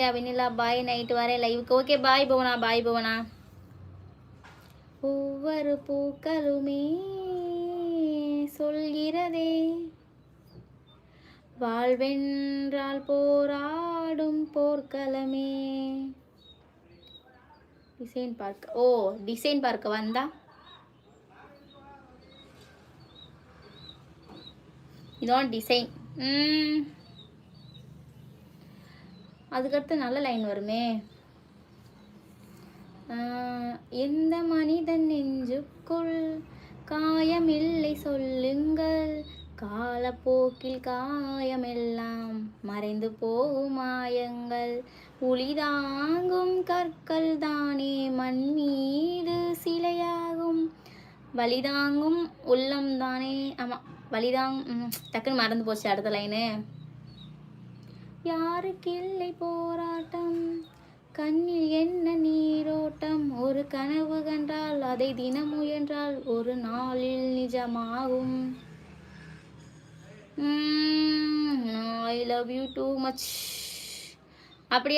வெண்ணிலா பாய், night வரேன் லைவுக்கு. Okay bye Bhuvana, பாய் புவனா. ஒவ்வொரு பூக்களுமே சொல்கிறதே வாழ்வென்றால் போராடும் போர்க்களமே. டிசைன் பார்க், ஓ டிசைன் பார்க்க வந்தா இதான் டிசைன். அதுக்கடுத்து நல்ல லைன் வருமே. எந்த மனிதன் நெஞ்சுக்குள் காயமில்லை சொல்லுங்கள், காலப்போக்கில் காயமெல்லாம் மறைந்து போகும் மாயங்கள், உளிதாங்கும் கற்கள் தானே மண் மீது சிலையாகும், வலிதாங்கும் உள்ளம் தானே. ஆமாம் டக்குன்னு மறந்து போச்சு அடுத்த லைனு. யாருக்கில்லை போராட்டம் கண்ணில் என்ன நீரோட்டம், ஒரு கனவு கண்டால் அதை தினம் முயன்றால் ஒரு நாளில் நிஜமாகும். I love you too much. அப்படியே